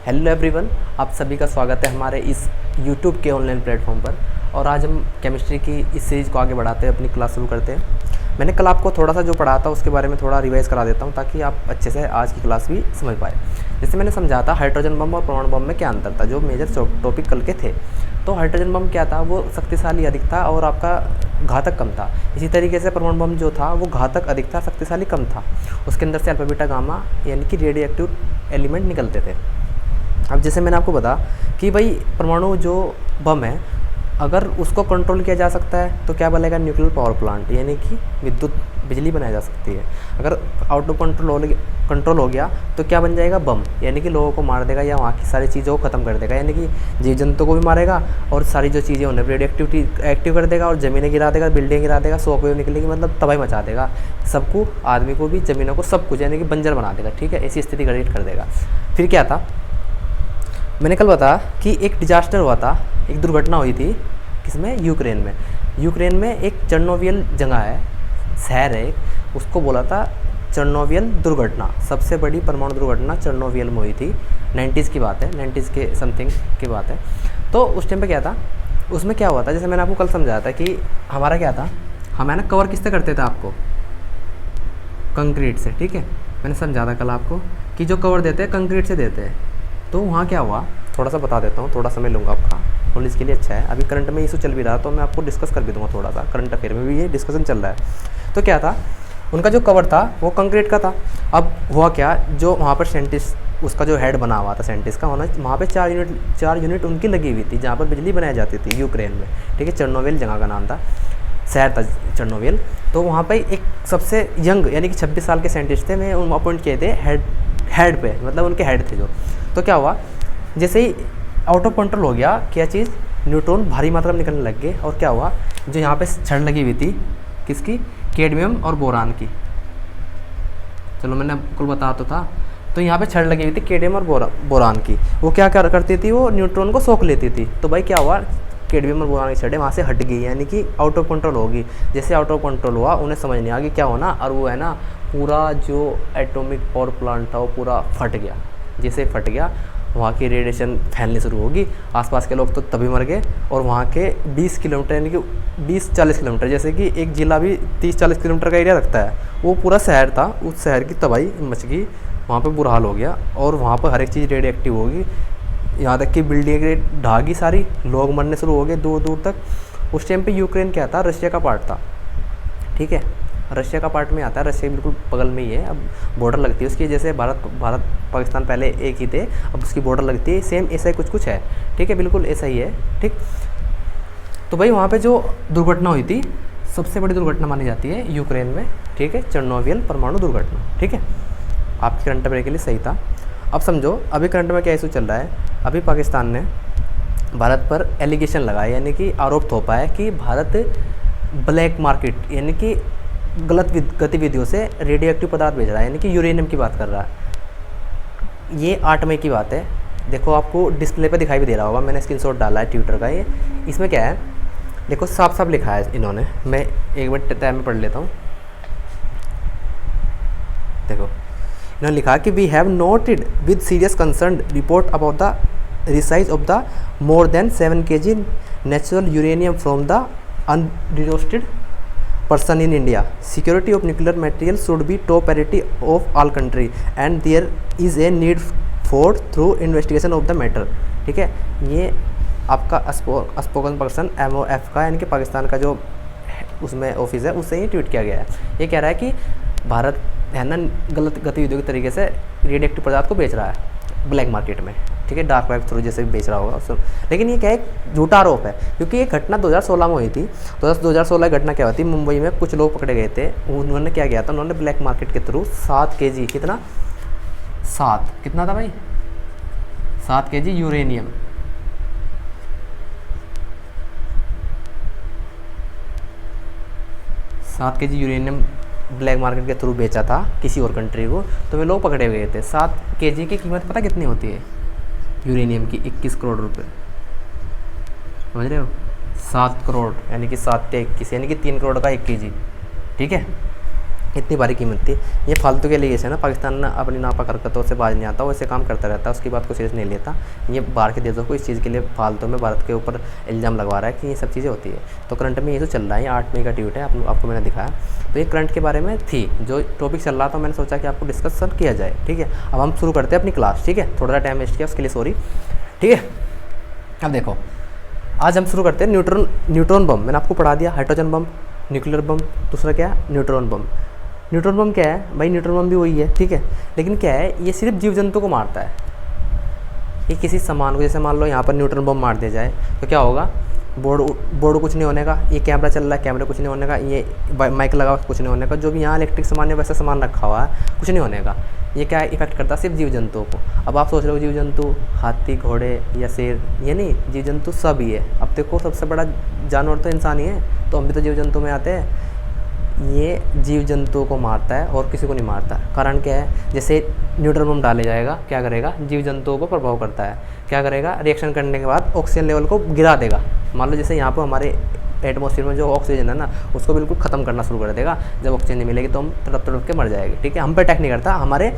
Hello everyone, आप सभी का स्वागत है हमारे इस यूट्यूब के ऑनलाइन प्लेटफॉर्म पर। और आज हम केमिस्ट्री की इस सीरीज़ को आगे बढ़ाते हैं, अपनी क्लास शुरू करते हैं। मैंने कल आपको थोड़ा सा जो पढ़ा था उसके बारे में थोड़ा रिवाइज़ करा देता हूँ ताकि आप अच्छे से आज की क्लास भी समझ पाए। जैसे मैंने समझा था हाइड्रोजन बम और परमाणु बम में क्या अंतर था, जो मेजर टॉपिक कल के थे। तो हाइड्रोजन बम क्या था, वो शक्तिशाली अधिक था और आपका घातक कम था। इसी तरीके से परमाणु बम जो था वो घातक अधिक था, शक्तिशाली कम था। उसके अंदर से अल्फा बीटा गामा यानी कि रेडियो एक्टिव एलिमेंट निकलते थे। अब जैसे मैंने आपको बता कि भाई परमाणु जो बम है, अगर उसको कंट्रोल किया जा सकता है तो क्या बनेगा, न्यूक्लियर पावर प्लांट, यानी कि विद्युत बिजली बनाई जा सकती है। अगर आउट ऑफ कंट्रोल हो गया तो क्या बन जाएगा, बम, यानी कि लोगों को मार देगा या वहाँ की सारी चीज़ों को ख़त्म कर देगा, यानी कि जीव जंतु को भी मारेगा और सारी जो चीज़ें उन्हें रेडियो एक्टिविटी एक्टिव कर देगा और ज़मीनें गिरा देगा, बिल्डिंग गिरा देगा, शॉक वेव निकलेगी, मतलब तबाही मचा देगा सबको, आदमी को भी, ज़मीनों को, सब कुछ, यानी कि बंजर बना देगा। ठीक है, ऐसी स्थिति क्रिएट कर देगा। फिर क्या था, मैंने कल बताया कि एक डिजास्टर हुआ था, एक दुर्घटना हुई थी, किसमें, यूक्रेन में। यूक्रेन में एक चेर्नोबिल जगह है, शहर है, उसको बोला था चेर्नोबिल दुर्घटना। सबसे बड़ी परमाणु दुर्घटना चेर्नोबिल में हुई थी, 90s की बात है, 90s के समथिंग की बात है। तो उस टाइम पे क्या था, उसमें क्या हुआ था, जैसे मैंने आपको कल समझाया था कि हमारा क्या था, हम है ना कवर किससे करते थे आपको, कंक्रीट से। ठीक है, मैंने समझा था कल आपको कि जो कवर देते हैं कंक्रीट से देते हैं। तो वहाँ क्या हुआ, थोड़ा सा बता देता हूँ, थोड़ा समय लूँगा आपका, नॉलेज के लिए अच्छा है। अभी करंट में इशू चल भी रहा तो मैं आपको डिस्कस कर भी दूँगा, थोड़ा सा करंट अफेयर में भी ये डिस्कशन चल रहा है। तो क्या था, उनका जो कवर था वो कंक्रीट का था। अब हुआ क्या, जो वहाँ पर साइंटिस्ट, उसका जो हेड बना हुआ था साइंटिस्ट का, वहाँ पर 4 यूनिट उनकी लगी हुई थी जहाँ पर बिजली बनाई जाती थी यूक्रेन में। ठीक है, चेर्नोबिल जगह का नाम था, शहर था चेर्नोबिल। तो वहाँ पर एक सबसे यंग यानी कि 26 साल के साइंटिस्ट थे, मैं अपॉइंट किए थे हेड पे, मतलब उनके हेड थे जो। तो क्या हुआ, जैसे ही आउट ऑफ कंट्रोल हो गया क्या चीज़, न्यूट्रॉन भारी मात्रा में निकलने लग गए। और क्या हुआ, जो यहाँ पे छड़ लगी हुई थी, किसकी, कैडमियम और बोरान की। चलो मैंने आपको बता तो था। तो यहाँ पे छड़ लगी हुई थी कैडमियम और बोरान की। वो क्या करती थी, वो न्यूट्रॉन को सोख लेती थी। तो भाई क्या हुआ, कैडमियम और बोरान की छड़ें वहाँ से हट गई, यानी कि आउट ऑफ कंट्रोल होगी। जैसे आउट ऑफ कंट्रोल हुआ, उन्हें समझ नहीं आ गया क्या होना, और वो है ना पूरा जो एटॉमिक पावर प्लांट था वो पूरा फट गया। जैसे फट गया, वहाँ की रेडिएशन फैलने शुरू होगी, आसपास के लोग तो तभी मर गए। और वहाँ के 20 किलोमीटर यानी कि 20-40 किलोमीटर, जैसे कि एक ज़िला भी 30-40 किलोमीटर का एरिया रखता है, वो पूरा शहर था, उस शहर की तबाही मच गई। वहाँ पे बुरा हाल हो गया और वहाँ पर हर एक चीज़ रेडियो एक्टिव होगी, यहाँ तक कि बिल्डिंगें ढागी सारी, लोग मरने शुरू हो गए दूर दूर तक। उस टाइम पे यूक्रेन क्या था, रशिया का पार्ट था। ठीक है, रशिया का पार्ट में आता है, रशिया बिल्कुल बगल में ही है। अब बॉर्डर लगती है उसकी, जैसे भारत पाकिस्तान पहले एक ही थे, अब उसकी बॉर्डर लगती है, सेम ऐसा ही कुछ है। ठीक है, बिल्कुल ऐसा ही है। ठीक, तो भाई वहाँ पे जो दुर्घटना हुई थी, सबसे बड़ी दुर्घटना मानी जाती है यूक्रेन में। ठीक है, चेर्नोबिल परमाणु दुर्घटना। ठीक है, आपके करंट अफेयर के लिए सही था। अब समझो अभी करंट में क्या इशू चल रहा है। अभी पाकिस्तान ने भारत पर एलिगेशन लगाया, यानी कि आरोप थोपा है कि भारत ब्लैक मार्केट यानी कि गलत गतिविधियों से रेडियो एक्टिव पदार्थ भेज रहा है, यानी कि यूरेनियम की बात कर रहा है। ये 8 मई की बात है। देखो आपको डिस्प्ले पे दिखाई भी दे रहा होगा, मैंने स्क्रीनशॉट डाला है ट्विटर का। ये इसमें क्या है, देखो साफ साफ लिखा है इन्होंने, मैं एक मिनट टाइम में पढ़ लेता हूँ। देखो इन्होंने लिखा कि we have noted with serious concern report about the resize of the more than 7 kg natural uranium from the unauthorised person in India. Security of nuclear material should be top priority of all country and there is a need for through investigation of the matter. ठीक है, ये आपका spoken person MOF का यानी कि पाकिस्तान का जो उसमें ऑफिस है, उससे ही ट्वीट किया गया है। ये कह रहा है कि भारत है ना गलत गतिविधियों के तरीके से रेडियो एक्टिव पदार्थ को बेच रहा है ब्लैक मार्केट में। ठीक है, डार्क वेब थ्रू जैसे बेच रहा होगा उसको। लेकिन ये क्या है, झूठा आरोप है, क्योंकि ये घटना 2016 में हुई थी। 2016 की घटना क्या हुई थी, मुंबई में कुछ लोग पकड़े गए थे। उन्होंने क्या किया था, उन्होंने ब्लैक मार्केट के थ्रू 7 kg, कितना, 7 कितना था भाई, 7 kg uranium, 7 kg uranium black market के थ्रू बेचा था किसी और कंट्री को। तो वे लोग पकड़े गए थे। 7 kg की कीमत पता कितनी होती है यूरेनियम की, 21 करोड़ रुपए। समझ रहे हो, 7 करोड़ यानी कि 7 × 21 यानी कि 3 करोड़ का 1 kg। ठीक है, इतनी भारी कीमत थी। ये फालतू के लिए है ना, पाकिस्तान अपनी नापाक हरकतों से बाज नहीं आता, वो ऐसे काम करता रहता है, उसकी बात को सीरियस नहीं लेता। ये बाहर के देशों को इस चीज़ के लिए फालतू में भारत के ऊपर इल्ज़ाम लगवा रहा है कि ये सब चीज़ें होती है। तो करंट में ये तो चल रहा है, 8 मई का ट्वीट है, आपको मैंने दिखाया। तो ये करंट के बारे में थी, जो टॉपिक चल रहा था, मैंने सोचा कि आपको डिस्कशन किया जाए। ठीक है, अब हम शुरू करते हैं अपनी क्लास। ठीक है, थोड़ा सा टाइम वेस्ट किया उसके लिए सॉरी। ठीक है, अब देखो आज हम शुरू करते हैं न्यूट्रॉन बम। मैंने आपको पढ़ा दिया हाइड्रोजन बम, न्यूक्लियर बम, दूसरा क्या है न्यूट्रॉन बम। न्यूट्रॉन बम क्या है भाई, न्यूट्रॉन बम भी वही है। ठीक है, लेकिन क्या है, ये सिर्फ जीव जंतु को मारता है। ये किसी सामान को, जैसे मान लो यहाँ पर न्यूट्रॉन बम मार दिया जाए तो क्या होगा, बोर्ड कुछ नहीं होने का, ये कैमरा चल रहा है कैमरा कुछ नहीं होने का, ये माइक लगा कुछ नहीं होने का, जो भी यहाँ इलेक्ट्रिक सामान है वैसा सामान रखा हुआ है कुछ नहीं होने का। ये क्या इफेक्ट करता है, सिर्फ जीव जंतुओं को। अब आप सोच रहे हो जीव जंतु हाथी घोड़े या शेर, ये नहीं, जीव जंतु सब ही है। अब देखो सबसे बड़ा जानवर तो इंसान ही है, तो हम भी तो जीव जंतु में आते हैं। ये जीव जंतुओं को मारता है और किसी को नहीं मारता। कारण क्या है, जैसे न्यूट्रॉन बम डाले जाएगा क्या करेगा, जीव जंतुओं को प्रभाव करता है। क्या करेगा, रिएक्शन करने के बाद ऑक्सीजन लेवल को गिरा देगा। मान लो जैसे यहाँ पर हमारे एटमॉस्फेयर में जो ऑक्सीजन है ना, उसको बिल्कुल ख़त्म करना शुरू कर देगा। जब ऑक्सीजन नहीं मिलेगी तो हम तड़प के मर जाएंगे। ठीक है, हम पे अटैक नहीं करता, हमारे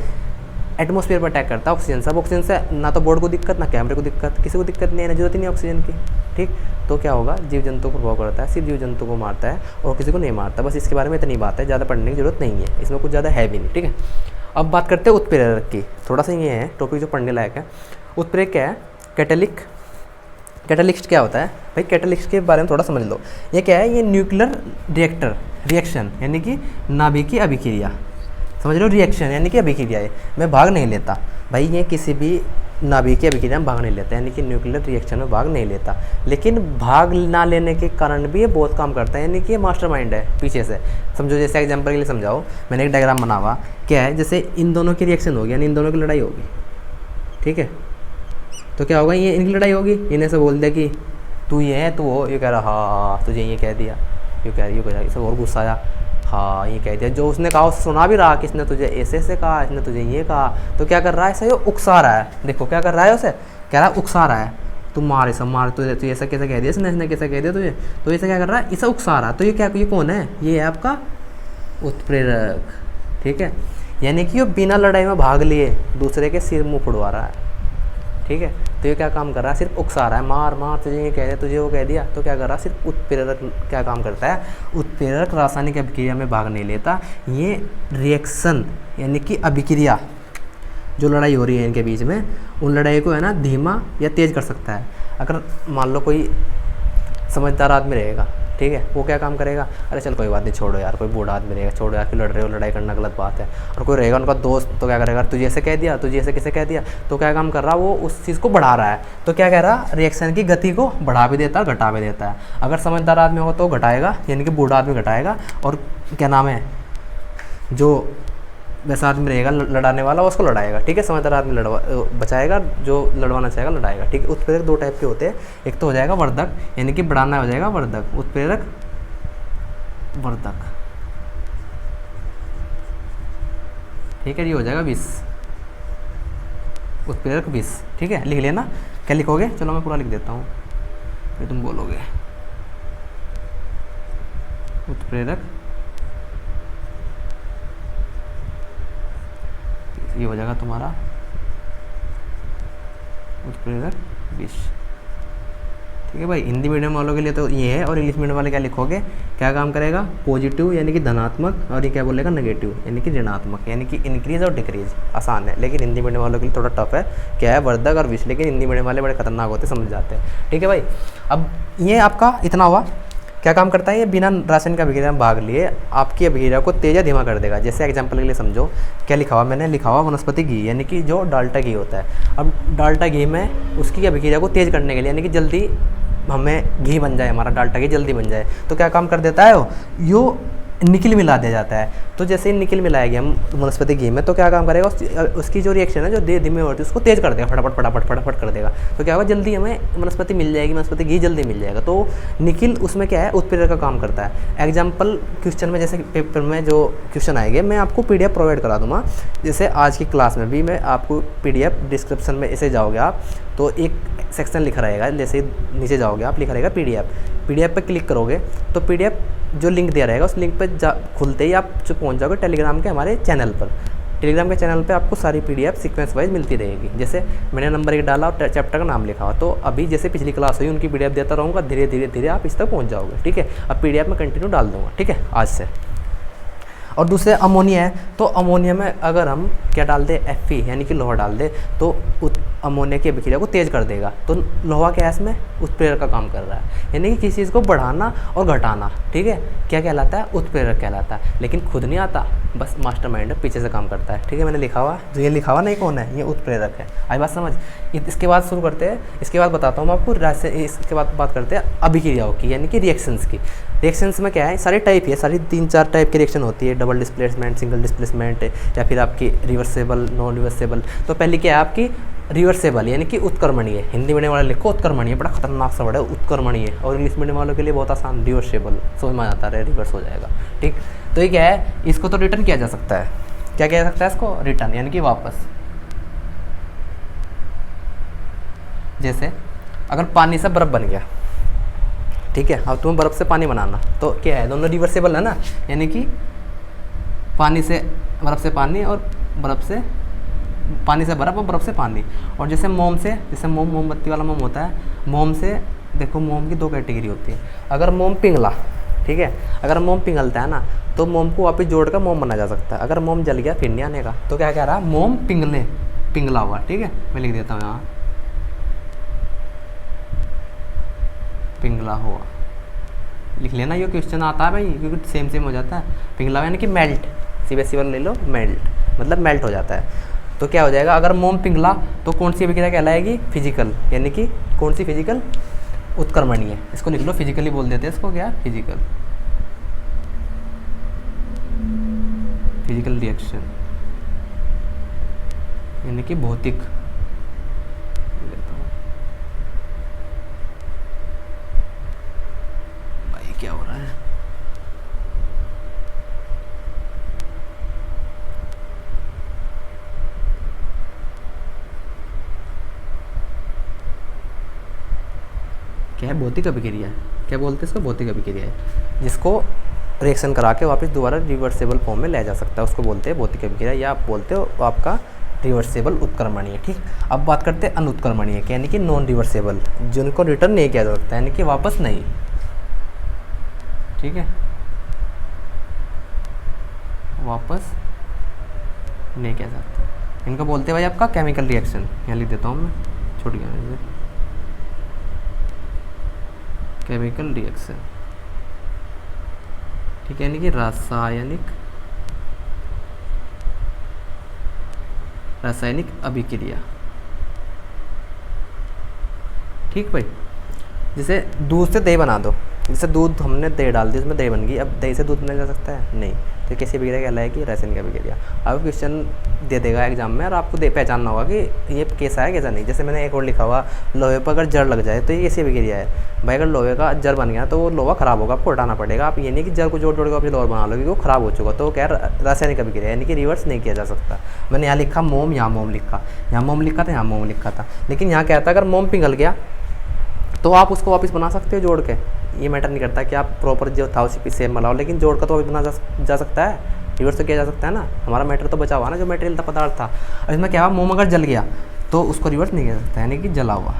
एटमॉस्फेयर पर अटैक करता है ऑक्सीजन। सब ऑक्सीजन से ना तो बोर्ड को दिक्कत, ना कैमरे को दिक्कत, किसी को दिक्कत नहीं है, ना जरूरत ही नहीं ऑक्सीजन की। ठीक, तो क्या होगा, जीव जंतु को प्रभाव करता है, सिर्फ जीव जंतु को मारता है और किसी को नहीं मारता। बस इसके बारे में इतनी बात है, ज़्यादा पढ़ने की जरूरत नहीं है, इसमें कुछ ज़्यादा है भी नहीं। ठीक है, अब बात करते हैं उत्प्रेरक की। थोड़ा सा ये है टॉपिक जो पढ़ने लायक है। उत्प्रेरक क्या है, कैटलिस्ट क्या होता है भाई, कैटलिस्ट के बारे में थोड़ा समझ लो। ये क्या है, ये न्यूक्लियर रिएक्शन यानी कि नाभिकीय अभिक्रिया, समझ लो, रिएक्शन यानी कि अभिक्रिया है, मैं भाग नहीं लेता भाई। ये किसी भी नाभिकीय अभिक्रिया में भाग नहीं लेता, यानी कि न्यूक्लियर रिएक्शन में भाग नहीं लेता। लेकिन भाग ना लेने के कारण भी ये बहुत काम करता है, यानी कि ये मास्टरमाइंड है पीछे से। समझो, जैसे एग्जांपल के लिए समझाओ, मैंने एक डायग्राम बना हुआ, क्या है, जैसे इन दोनों की रिएक्शन होगी, यानी इन दोनों की लड़ाई होगी। ठीक है, तो क्या होगा, ये इनकी लड़ाई होगी। इन्हें से बोल दिया कि तू ये है, तू हो, ये कह रहा हाँ तुझे ये कह दिया, ये कह रहा, इसे और गुस्सा आया, हाँ ये कह दिया। जो उसने कहा उसे सुना भी रहा कि इसने तुझे ऐसे कहा, इसने तुझे ये कहा। तो क्या कर रहा है, ऐसा ये उकसा रहा है। देखो क्या कर रहा है, उसे कह रहा है उकसा रहा है, तुम मार ऐसा मार, तुझे ऐसा कैसे कह दिया इसने कैसा कह दिया तुझे। तो इसे क्या कर रहा है, इसे उकसा रहा है। तो ये क्या, ये कौन है, ये है आपका उत्प्रेरक। ठीक है, यानी कि ये बिना लड़ाई में भाग लिए दूसरे के सिर मुँह फुड़वा रहा है। ठीक है, तो ये क्या काम कर रहा है, सिर्फ उकसा रहा है, मार मार तुझे ये कह दिया, तुझे वो कह दिया। तो क्या कर रहा है, सिर्फ उत्प्रेरक क्या काम करता है, उत्प्रेरक रासायनिक अभिक्रिया में भाग नहीं लेता। ये रिएक्शन यानी कि अभिक्रिया, जो लड़ाई हो रही है इनके बीच में, उन लड़ाई को है ना धीमा या तेज़ कर सकता है। अगर मान लो कोई समझदार आदमी रहेगा, ठीक है, वो क्या काम करेगा, अरे चल कोई बात नहीं, छोड़ो यार, कोई बूढ़ा आदमी रहेगा, छोड़ो यार, कि लड़ रहे हो, लड़ाई करना गलत बात है। और कोई रहेगा उनका दोस्त, तो क्या करेगा, तुझे ऐसे कह दिया, तुझे ऐसे किसे कह दिया, तो क्या काम कर रहा, वो उस चीज़ को बढ़ा रहा है। तो क्या कह रहा, रिएक्शन की गति को बढ़ा भी देता है, घटा भी देता है। अगर समझदार आदमी हो तो घटाएगा, यानी कि बूढ़ा आदमी घटाएगा, और क्या नाम है, जो वैसा आदमी रहेगा लड़ाने वाला, उसको लड़ाएगा। ठीक है, समझदार आदमी बचाएगा, जो लड़वाना चाहेगा लड़ाएगा। ठीक है, उत्प्रेरक दो टाइप के होते हैं, एक तो हो जाएगा वर्धक, यानी कि बढ़ाना हो जाएगा वर्धक, उत्प्रेरक वर्धक। ठीक है, ये हो जाएगा विष, उत्प्रेरक विष। ठीक है, लिख लेना, क्या लिखोगे, चलो मैं पूरा लिख देता हूँ, फिर तुम बोलोगे। उत्प्रेरक, ये हो जाएगा तुम्हारा उत्प्रेरक विष। ठीक है भाई, हिंदी मीडियम वालों के लिए तो ये है, और इंग्लिश मीडियम वाले क्या लिखोगे, क्या काम करेगा, पॉजिटिव यानी कि धनात्मक, और ये क्या बोलेगा नेगेटिव यानी कि ऋणात्मक, यानी कि इंक्रीज और डिक्रीज। आसान है, लेकिन हिंदी मीडियम वालों के लिए थोड़ा टफ है। क्या है, वर्धक और विष, लेकिन हिंदी मीडियम वाले बड़े खतरनाक होते, समझ जाते हैं। ठीक है भाई, अब ये आपका इतना हुआ, क्या काम करता है, ये बिना रासायनिक अभिक्रिया में भाग लिए आपकी अभिक्रिया को तेज या धीमा कर देगा। जैसे एग्जांपल के लिए समझो, क्या लिखा हुआ, मैंने लिखा हुआ वनस्पति घी, यानी कि जो डाल्टा घी होता है। अब डाल्टा घी में उसकी अभिक्रिया को तेज करने के लिए, यानी कि जल्दी हमें घी बन जाए, हमारा डाल्टा घी जल्दी बन जाए, तो क्या काम कर देता है, यो निकिल मिला दिया जाता है। तो जैसे ही निकिल मिलाएंगे हम वनस्पति घी में, तो क्या काम करेगा, उसकी जो रिएक्शन है, जो धीमे होती है, उसको तेज़ कर देगा, फटाफट फटाफट फटाफट कर देगा। तो क्या होगा, जल्दी हमें वनस्पति मिल जाएगी, वनस्पति घी जल्दी मिल जाएगा। तो निकिल उसमें क्या है, उत्प्रेरक का काम करता है। एग्जाम्पल क्वेश्चन में, जैसे पेपर में जो क्वेश्चन आएंगे, मैं आपको PDF प्रोवाइड करा दूँगा। जैसे आज की क्लास में भी मैं आपको PDF डिस्क्रिप्शन में ऐसे जाओगे आप, तो एक सेक्शन लिखा रहेगा, जैसे नीचे जाओगे आप, लिखा रहेगा PDF पे क्लिक करोगे तो PDF जो लिंक दिया रहेगा उस लिंक पे खुलते ही आप जो पहुँच जाओगे टेलीग्राम के हमारे चैनल पर। टेलीग्राम के चैनल पे आपको सारी PDF सीक्वेंस वाइज मिलती रहेगी। जैसे मैंने नंबर 1 डाला और चैप्टर का नाम लिखा हुआ, तो अभी जैसे पिछली क्लास हुई उनकी PDF देता रहूँगा, धीरे धीरे आप इस तक पहुँच जाओगे। ठीक है, अब PDF में कंटिन्यू डाल दूँगा। ठीक है, आज से। और दूसरे अमोनिया है, तो अमोनिया में अगर हम क्या डाल दें, Fe यानी कि लोहा डाल दे, तो अमोनिया की अभिक्रिया को तेज़ कर देगा। तो लोहा क्या है, इसमें उत्प्रेरक का काम कर रहा है, यानी कि किसी चीज़ को बढ़ाना और घटाना। ठीक है, क्या कहलाता है, उत्प्रेरक कहलाता है। लेकिन खुद नहीं आता, बस मास्टरमाइंड पीछे से काम करता है। ठीक है, मैंने लिखा हुआ, जो ये लिखा हुआ नहीं कौन है, ये उत्प्रेरक है। आई बात समझ। इसके बाद शुरू करते हैं, इसके बाद बताता हूँ मैं आपको, इसके बाद बात करते हैं अभिक्रियाओं की, यानी कि रिएक्शंस की। रिएक्शंस में क्या है, सारी टाइप है, सारी 3-4 टाइप की रिएक्शन होती है, डबल डिस्प्लेसमेंट, सिंगल डिस्प्लेसमेंट, या फिर आपकी रिवर्सेबल, नॉन रिवर्सेबल। तो पहली क्या है आपकी रिवर्सेबल, यानी कि उत्क्रमणीय। हिंदी मीडियम वाले लिखो उत्क्रमणीय, बड़ा खतरनाक सा वर्ड है उत्क्रमणीय, और इंग्लिश मीडियम वालों के लिए बहुत आसान, रिवर्सेबल, समझ में आता है, रिवर्स हो जाएगा। ठीक, तो ये क्या है, इसको तो रिटर्न किया जा सकता है। क्या किया जा सकता है इसको, रिटर्न, यानी कि वापस। जैसे अगर पानी से बर्फ़ बन गया, ठीक है, अब तुम्हें बर्फ़ से पानी बनाना, तो क्या है, दोनों रिवर्सेबल है ना, यानी कि पानी से बर्फ़ से पानी, और बर्फ़ से पानी से बर्फ़, और बर्फ़ से पानी। और जैसे मोम से, जैसे मोमबत्ती वाला मोम होता है, मोम से देखो, मोम की 2 कैटेगरी होती है। अगर मोम पिघला, ठीक है, अगर मोम पिघलता है ना, तो मोम को वापस जोड़ कर मोम बनाया जा सकता है। अगर मोम जल गया फिर नहीं आने का, तो क्या कह रहा है, मोम पिघला हुआ। ठीक है, मैं लिख देता हूँ यहाँ, पिघला हुआ लिख लेना, ये क्वेश्चन आता है भाई, क्योंकि सेम हो जाता है। पिघला हुआ यानी कि मेल्ट, CBSE वाला ले लो, मेल्ट मतलब मेल्ट हो जाता है। तो क्या हो जाएगा, अगर मोम पिघला तो कौन सी अभिक्रिया कहलाएगी, फिजिकल, यानी कि कौन सी, फिजिकल, उत्क्रमणीय। इसको लिख लो, फिजिकली बोल देते हैं इसको, क्या, फिजिकल रिएक्शन, यानी कि भौतिक। भाई क्या हो रहा है, क्या है, भौतिक अभिक्रिया। क्या बोलते हैं इसको, भौतिक अभिक्रिया है, जिसको रिएक्शन करा के वापस दोबारा रिवर्सेबल फॉर्म में ले जा सकता है, उसको बोलते हैं भौतिक अभिक्रिया, या आप बोलते हो आपका रिवर्सेबल उत्क्रमणीय। ठीक, अब बात करते हैं अनुत्क्रमणीय, यानी कि नॉन रिवर्सेबल, जिनको रिटर्न नहीं किया जा सकता, यानी कि वापस नहीं। ठीक है, वापस नहीं किया जा सकता, इनको बोलते हैं भाई आपका केमिकल रिएक्शन। यहाँ लिख देता हूँ मैं, छूट गया मुझे, केमिकल रिएक्शन। ठीक है, यानी कि रासायनिक अभिक्रिया। ठीक भाई, जैसे दूध से दही बना दो, जैसे दूध हमने दही डाल दी, उसमें दही बन गई, अब दही से दूध बनाया जा सकता है, नहीं। तो कैसी अभिक्रिया कहलाएगी, रासायनिक अभिक्रिया। अब क्वेश्चन दे देगा एग्जाम में, और आपको पहचानना होगा कि ये कैसा है कैसा नहीं। जैसे मैंने एक और लिखा हुआ, लोहे पर अगर जर लग जाए तो ये कैसी अभिक्रिया है भाई, अगर लोहे का जर बन गया तो वो लोहा खराब होगा, आपको हटाना पड़ेगा। आप ये नहीं कि जर को जोड़ के अपनी लोहा बना लो, क्योंकि वो खराब हो चुका, तो क्या रासायनिक अभिक्रिया, यानी कि रिवर्स नहीं किया जा सकता। मैंने यहाँ लिखा मोम, यहाँ मोम लिखा, यहाँ मोम लिखा था, यहाँ मोम लिखा था, लेकिन यहाँ क्या था, अगर मोम पिघल गया तो आप उसको वापस बना सकते हो जोड़ के। ये मैटर नहीं करता कि आप प्रॉपर जो था उसी सेम बनाओ, लेकिन जोड़ का तो वापस बना जा सकता है, रिवर्स तो किया जा सकता है ना। हमारा मैटर तो बचा हुआ ना, जो मटेरियल था, पदार्थ था। और इसमें क्या हुआ, मोम अगर जल गया तो उसको रिवर्स नहीं किया जा सकता, यानी कि जला हुआ।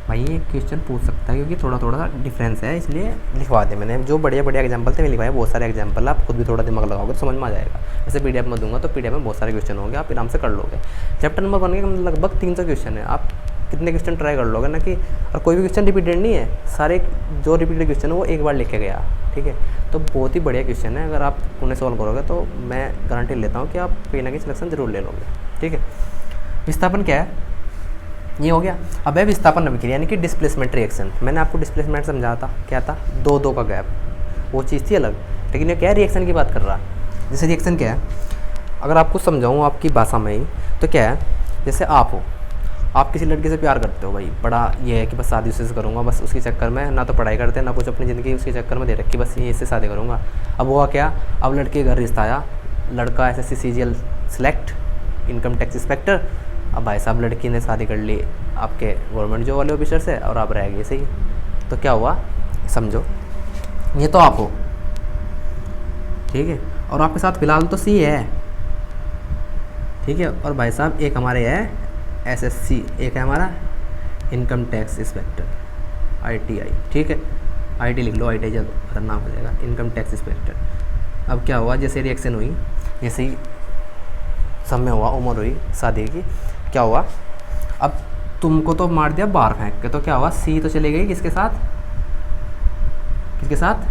भाई ये क्वेश्चन पूछ सकता है, क्योंकि थोड़ा सा डिफरेंस है, इसलिए लिखवा दे मैंने। जो बढ़िया एग्जाम्पल थे मैं लिखवाया, बहुत सारे एग्जाम्पल, आप खुद भी थोड़ा दिमाग लगाओगे तो समझ में आ जाएगा। जैसे PDF में दूंगा तो PDF में बहुत सारे क्वेश्चन होंगे, आप आराम से कर लोगे। चैप्टर नंबर 1 के लगभग 300 क्वेश्चन है, आप कितने क्वेश्चन ट्राई कर लोगे ना, कि और कोई भी क्वेश्चन रिपीटेड नहीं है, सारे जो रिपीटेड क्वेश्चन है वो एक बार लिखे गया। ठीक है, तो बहुत ही बढ़िया क्वेश्चन है, अगर आप उन्हें सॉल्व करोगे तो मैं गारंटी लेता हूँ कि आप कहीं ना कहीं सिलेक्शन जरूर ले लोगे। ठीक है, विस्थापन क्या है, ये हो गया। अब है विस्थापन अभिक्रिया, यानी कि डिस्प्लेसमेंट रिएक्शन। मैंने आपको डिस्प्लेसमेंट समझाया था, क्या था, दो का गैप, वो चीज़ थी अलग, लेकिन ये क्या है, रिएक्शन की बात कर रहा है। जैसे रिएक्शन क्या है, अगर आपको समझाऊँ आपकी भाषा में ही, तो क्या है, जैसे आप किसी लड़के से प्यार करते हो भाई, बड़ा ये है कि बस शादी उससे करूँगा, बस उसके चक्कर में ना तो पढ़ाई करते ना कुछ, अपनी ज़िंदगी उसके चक्कर में दे रखी, बस ये इससे शादी करूँगा। अब हुआ क्या, अब लड़के घर रिश्ता आया, लड़का SSC CGL select, income tax inspector. अब भाई साहब लड़की ने शादी कर ली आपके गवर्नमेंट जॉब वाले ऑफिसर से और आप रह गए सही। तो क्या हुआ समझो, ये तो आप हो, ठीक है, और आपके साथ फिलहाल तो सी है, ठीक है, और भाई साहब एक हमारे है एसएससी, एक है हमारा इनकम टैक्स इंस्पेक्टर आईटीआई, ठीक है, आईटी लिख लो, आईटीआई जब खतरनाक हो जाएगा, इनकम टैक्स इंस्पेक्टर। अब क्या हुआ, जैसे रिएक्शन हुई, जैसे ही समय हुआ, उम्र हुई शादी की, क्या हुआ, अब तुमको तो मार दिया बाहर फेंक के, तो क्या हुआ, सी तो चली गई किसके साथ, किसके साथ,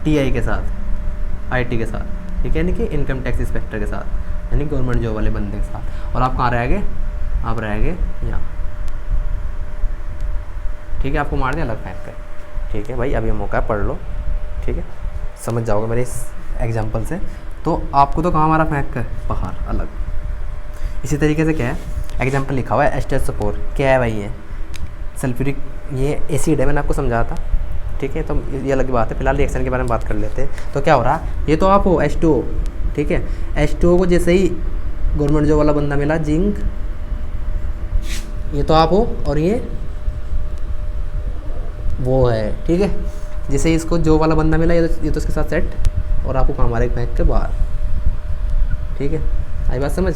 टीआई के साथ, आईटी के साथ, ठीक है, यानी कि इनकम टैक्स इंस्पेक्टर के साथ, यानी गवर्नमेंट जॉब वाले बंदे के साथ, और आप कहाँ रह गए, आप रह गए यहाँ, ठीक है, आपको मार दिया अलग फेंक कर, ठीक है भाई, अभी मौका है, पढ़ लो, ठीक है, समझ जाओगे मेरे इस एग्जाम्पल से। तो आपको तो कहाँ मारा फेंक कर, बाहर अलग। इसी तरीके से क्या है, एग्जाम्पल लिखा हुआ है H2SO4, क्या है भाई, ये सल्फ्यूरिक, ये एसिड है, मैंने आपको समझाया था, ठीक है, तो ये अलग बात है, फिलहाल रिएक्शन के बारे में बात कर लेते हैं। तो क्या हो रहा, ये तो आप हो H2O, ठीक है, H2O को जैसे ही गवर्नमेंट जॉब वाला बंदा मिला जिंक, ये तो आप हो, और ये वो है, ठीक है, जैसे ही इसको जॉब वाला बंदा मिला, ये तो इसके साथ सेट, और आपको कहाँ मारे फेंक के बाहर, ठीक है, आई बात समझ।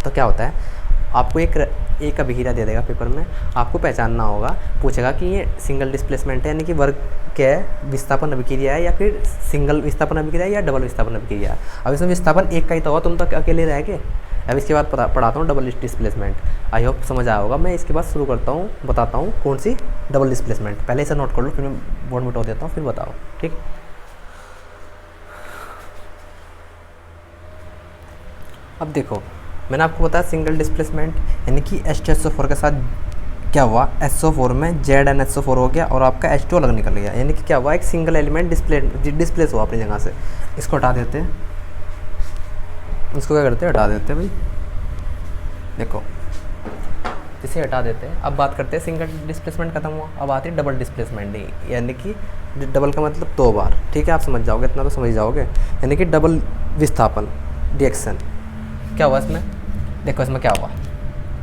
तो क्या होता है, आपको एक अभिक्रिया दे देगा पेपर में, आपको पहचानना होगा, पूछेगा कि ये सिंगल डिस्प्लेसमेंट है, यानी कि वर्ग क्या है, विस्थापन अभिक्रिया है, या फिर सिंगल विस्थापन अभिक्रिया है, या डबल विस्थापन अभिक्रिया है। अब इसमें विस्थापन एक का ही तो होगा, तुम तो अकेले रह गए। अब इसके बाद पढ़ाता हूँ डबल डिस्प्लेसमेंट, आई होप समझ आया होगा। मैं इसके बाद शुरू करता हूँ, बताता हूँ कौन सी डबल डिस्प्लेसमेंट, पहले इसे नोट कर लो, फिर मैं बोर्ड मिटा देता हूँ, फिर बताओ, ठीक। अब देखो, मैंने आपको बताया सिंगल डिस्प्लेसमेंट, यानी कि H2SO4 के साथ क्या हुआ, SO4 में ZnHO4 हो गया और आपका H2 अलग निकल गया, यानी कि क्या हुआ, एक सिंगल एलिमेंट डिस्प्लेस हुआ अपनी जगह से। इसको हटा देते हैं, इसको क्या करते हैं, हटा देते हैं भाई, देखो इसे हटा देते हैं। अब बात करते हैं, सिंगल डिस्प्लेसमेंट खत्म हुआ, अब आती है डबल डिस्प्लेसमेंट, नहीं यानी कि डबल का मतलब 2 बार, ठीक है, आप समझ जाओगे, इतना तो समझ जाओगे, यानी कि डबल विस्थापन रिएक्शन। क्या हुआ इसमें, देखो इसमें क्या हुआ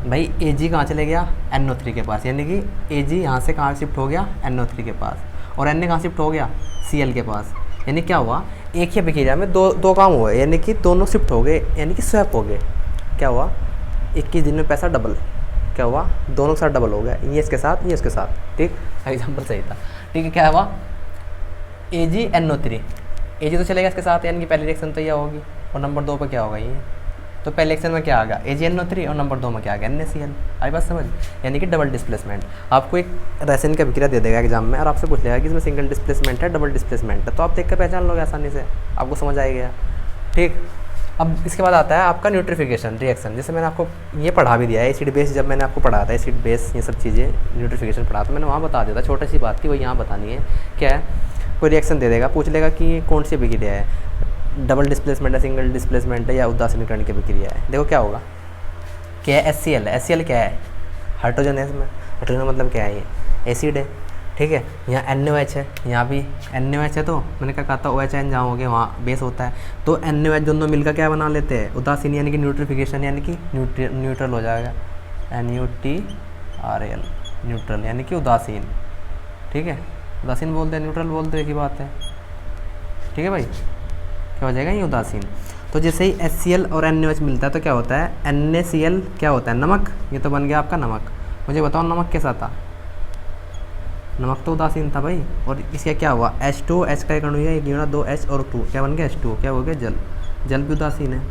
भाई, Ag कहाँ चले गया, NO3 के पास, यानी कि Ag यहाँ से कहाँ शिफ्ट हो गया, NO3 के पास, और Na कहाँ शिफ्ट हो गया, Cl के पास। यानी क्या हुआ, एक ही अभिक्रिया में दो काम हुए, यानी कि दोनों शिफ्ट हो गए, यानी कि स्वैप हो गए। क्या हुआ, 21 दिन में पैसा डबल, क्या हुआ, दोनों के साथ डबल हो गया, ये इसके साथ, ये इसके साथ, ठीक, एग्जाम्पल सही था, ठीक है। क्या हुआ, Ag NO3, Ag तो चलेगा इसके साथ, यानी कि पहली रिएक्शन तो यह होगी, और नंबर 2 पर क्या होगा, ये तो पहले रिएक्शन में क्या आ गया, AgNO3, और नंबर 2 में क्या आ गया, NaCl। आई बात समझ, यानी कि डबल डिस्प्लेसमेंट। आपको एक रासायनिक की अभिक्रिया दे देगा एग्जाम में, और आपसे पूछ लेगा कि इसमें सिंगल डिस्प्लेसमेंट है, डबल डिस्प्लेसमेंट है, तो आप देख कर पहचान लोगे आसानी से, आपको समझ आएगा, ठीक। अब इसके बाद आता है आपका न्यूट्रिफिकेशन रिएक्शन, जैसे मैंने आपको ये पढ़ा भी दिया है, एसिड बेस, जब मैंने आपको पढ़ाया था एसिड बेस ये सब चीज़ें न्यूट्रिफिकेशन पढ़ा, तो मैंने वहाँ बता दिया था, छोटी सी बात थी, वो यहाँ बतानी है। क्या है, कोई रिएक्शन दे देगा, पूछ लेगा कि कौन सी अभिक्रिया है, डबल डिस्प्लेसमेंट है, सिंगल डिस्प्लेसमेंट है, या उदासीनीकरण की अभिक्रिया है। देखो क्या होगा, क्या है, HCl है, HCl क्या है, हाइड्रोजन है इसमें, हाइड्रोजन मतलब क्या है, ये एसिड है, ठीक है। यहाँ NaOH है, यहाँ भी NaOH है, तो मैंने क्या कहा था, OH जहाँ हो गया वहाँ बेस होता है, तो NaOH दोनों मिलकर क्या बना लेते हैं, उदासीन, यानी कि न्यूट्रिफिकेशन, यानी कि न्यूट्रल हो जाएगा, NuTRL, न्यूट्रल यानी कि उदासीन, ठीक है, उदासीन बोलते हैं, न्यूट्रल बोलते हैं, एक ही बात है, ठीक है भाई, क्या हो जाएगा, ये उदासीन। तो जैसे ही HCl और NaOH मिलता है तो क्या होता है, NaCl क्या होता है, नमक, ये तो बन गया आपका नमक। मुझे बताओ नमक कैसा था, नमक तो उदासीन था भाई, और इसका क्या हुआ, H2H का एक अणु है, 2H और 2 क्या बन गया, H2, क्या हो गया, जल, जल भी उदासीन है।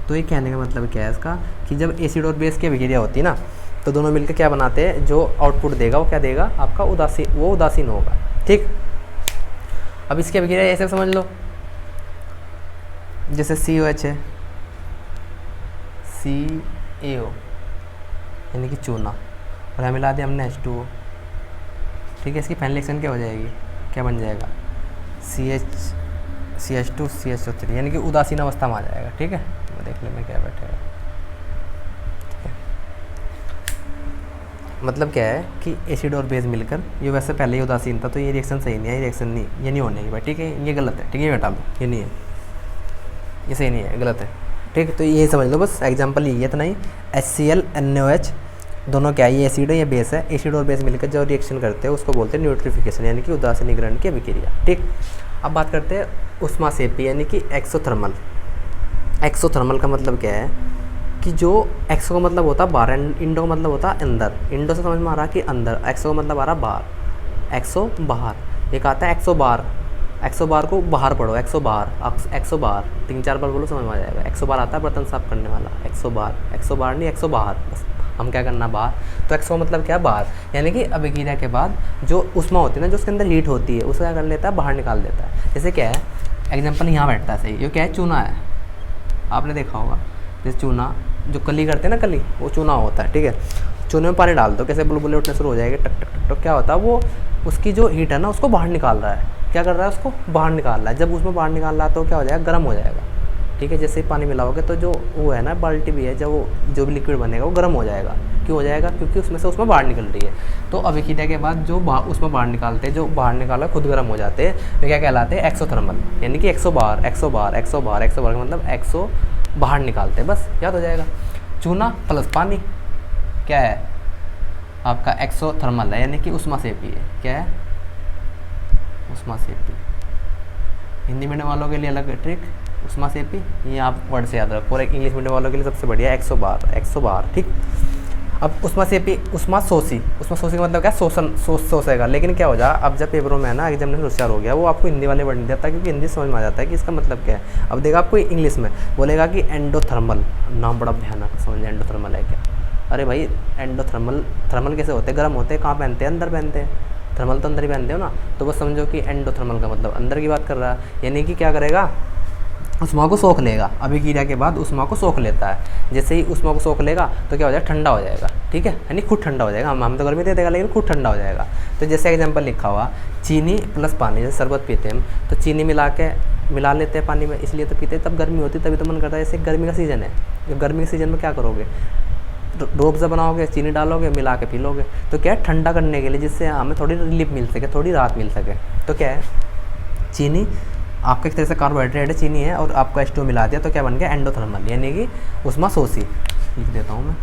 तो ये कहने का मतलब क्या है इसका, कि जब एसिड और बेस की अभिक्रिया होती है ना, तो दोनों मिलकर क्या बनाते हैं, जो आउटपुट देगा वो क्या देगा आपका, उदासीन, वो उदासीन होगा, ठीक। अब इसकी अभिक्रिया ऐसे समझ लो, जैसे COH है, CaO यानी कि चूना, और यहाँ मिला दिया हमने H2O, ठीक है। इसकी पहली रिएक्शन क्या हो जाएगी, क्या बन जाएगा, CH2 CH3, यानी कि उदासीन अवस्था में आ जाएगा, ठीक है। वो देख लें क्या बैठेगा, ठीक है। मतलब क्या है कि एसिड और बेस मिलकर, ये वैसे पहले ही उदासीन था, तो ये रिएक्शन सही नहीं है, ये रिएक्शन नहीं, ये नहीं होने की भाई, ठीक है, ये गलत है, ठीक है, ये हटा लो, ये नहीं है, ये सही नहीं है, गलत है, ठीक, तो ये समझ लो बस, एग्जाम्पल ये इतना ही। HCl NaOH दोनों क्या है, ये एसिड है, ये बेस है। एसिड और बेस मिलकर जो रिएक्शन करते हैं उसको बोलते हैं न्यूट्रिफिकेशन, यानी कि उदासीनीकरण की अभिक्रिया। ठीक, अब बात करते हैं ऊष्माक्षेपी यानी कि एक्सोथर्मल। एक्सोथर्मल का मतलब क्या है कि जो एक्सो का मतलब होता है बाहर, इंडो का मतलब होता है अंदर। इंडो से समझ में आ रहा है कि अंदर, एक्सो का मतलब आ रहा है बाहर, एक्सो बाहर। एक आता है एक्सो बार, एक्सो बार को बाहर पढ़ो, एक्सो बार, एक्सो बार 3-4 बार बोलो समझ में आ जाएगा। एक्सो बार आता है बर्तन साफ करने वाला, एक्सो बार, एक्सो बार नहीं, एक्सो बाहर, बस हम क्या करना बाहर। तो एक्सो मतलब क्या, बाहर, यानी कि अभिक्रिया के बाद जो उष्मा होती है ना, जो उसके अंदर हीट होती है, उसे क्या कर लेता है, बाहर निकाल देता है। जैसे क्या है, एग्जाम्पल यहाँ बैठता है सही, ये क्या है, चूना है, आपने देखा होगा। जैसे चूना जो कली करते हैं ना, कली, वो चूना होता है। ठीक है, चूने में पानी डाल दो, कैसे बुलबुले उठने शुरू हो जाएंगे, टक टक टक टक। क्या होता है, वो उसकी जो हीट है ना उसको बाहर निकाल रहा है। क्या कर रहा है, उसको बाहर निकाल रहा है। जब उसमें बाहर निकाल रहा है तो क्या हो जाएगा, गर्म हो जाएगा। ठीक है, जैसे ही पानी मिलाओगे तो जो वो है ना, बाल्टी भी है, जब वो जो भी लिक्विड बनेगा वो गर्म हो जाएगा। क्यों हो जाएगा, क्योंकि उसमें से उसमें बाहर निकल रही है। तो अभिक्रिया के बाद जो उसमें बाहर निकालते हैं, जो बाहर निकाला खुद गर्म हो जाते हैं, वे क्या कहलाते हैं, एक्सोथर्मल, यानी कि 100 बार, 100 बार, 100 बार, 100 बार का मतलब 100 बाहर निकालते हैं, बस याद हो जाएगा। चूना प्लस पानी क्या है आपका, एक्सोथर्मल है, यानी कि ऊष्माक्षेपी है। क्या है, ऊष्माक्षेपी। हिंदी मीडियम वालों के लिए अलग ट्रिक, ऊष्माक्षेपी, ये आप वर्ड से याद रखो। और एक इंग्लिश मीडियम वालों के लिए सबसे बढ़िया 100 बार, 100 बार। ठीक, अब ऊष्माक्षेपी, ऊष्माशोषी, ऊष्माशोषी का मतलब क्या, शोषण, शोषेगा। लेकिन क्या हो जाए, अब जब पेपरों में है ना, एग्जामिनेशन होशियार हो गया, वो आपको हिंदी वाले वर्ड नहीं देता, क्योंकि हिंदी समझ में आ जाता है कि इसका मतलब क्या है। अब देखा आपको इंग्लिश में बोलेगा कि एंडोथर्मल, नाम बड़ा भयानक, समझे एंडोथर्मल है क्या। अरे भाई एंडोथर्मल, थर्मल कैसे होते हैं, गर्म होते हैं, कहाँ पहनते हैं, अंदर पहनते हैं। थर्मल तो अंदर ही पहनते हो ना, तो बस समझो कि एंडोथर्मल का मतलब अंदर की बात कर रहा है। यानी कि क्या करेगा, उष्मा को सोख लेगा। अभिक्रिया के बाद उष्मा को सोख लेता है। जैसे ही उष्मा को सोख लेगा तो क्या हो जाएगा, ठंडा हो जाएगा। ठीक है, यानी खुद ठंडा हो जाएगा। हम तो गर्मी दे देगा, लेकिन खुद ठंडा हो जाएगा। तो जैसे एग्जांपल लिखा हुआ, चीनी प्लस पानी, जैसे शरबत पीते हैं हम, तो चीनी मिला लेते हैं पानी में, इसलिए तो पीते हैं। तब गर्मी होती है, तभी तो मन करता है। जैसे गर्मी का सीज़न है, जब गर्मी के सीज़न में क्या करोगे, रूअफ़ज़ा बनाओगे, चीनी डालोगे, मिला के पी लोगे। तो क्या है, ठंडा करने के लिए, जिससे हमें थोड़ी रिलीफ मिल सके, थोड़ी राहत मिल सके। तो क्या है, चीनी आपका एक तरह से कार्बोहाइड्रेट है, चीनी है, और आपका H2O मिला दिया तो क्या बन गया, एंडोथर्मल, यानी कि ऊष्माशोषी। लिख देता हूँ मैं,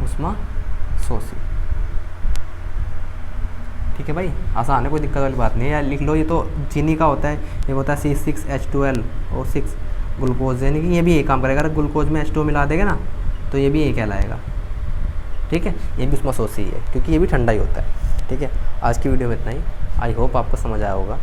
ऊष्माशोषी। ठीक है भाई, आसान है, कोई दिक्कत वाली बात नहीं है यार, लिख लो। ये तो चीनी का होता है, ये होता है C6H12 और 6 ग्लूकोज, यानी कि ये भी एक काम करेगा। अगर ग्लूकोज में H2O मिला देगा ना, तो ये भी ये कहलाएगा। ठीक है, ये भी ऊष्माशोषी है, क्योंकि ये भी ठंडा ही होता है। ठीक है, आज की वीडियो में इतना ही। आई होप आपको समझ आया होगा।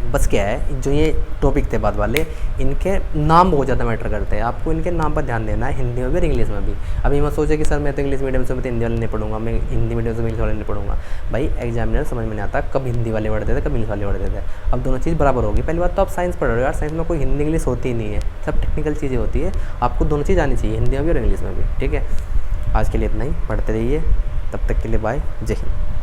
बस क्या है, जो ये टॉपिक थे बाद वाले, इनके नाम बहुत ज़्यादा मैटर करते हैं। आपको इनके नाम पर ध्यान देना है, हिंदी में भी और इंग्लिश में भी। अभी मैं सोचा कि सर मैं तो इंग्लिश मीडियम से, मैं तो हिंदी वाले नहीं पढ़ूंगा, मैं हिंदी मीडियम से इंग्लिश वाले नहीं पढ़ूंगा। भाई एग्जामिनर समझ में नहीं आता कब हिंदी वाले वर्ड देते, कब इंग्लिश वाले वर्ड देते। अब दोनों चीज़ बराबर होगी। पहली बात तो आप साइंस पढ़ रहे हो यार, साइंस में कोई हिंदी इंग्लिश होती ही नहीं है, सब टेक्निकल चीज़ें होती है। आपको दोनों चीज़ आनी चाहिए, हिंदी में भी और इंग्लिश में भी। ठीक है, आज के लिए इतना ही, पढ़ते रहिए, तब तक के लिए बाय, जय हिंद।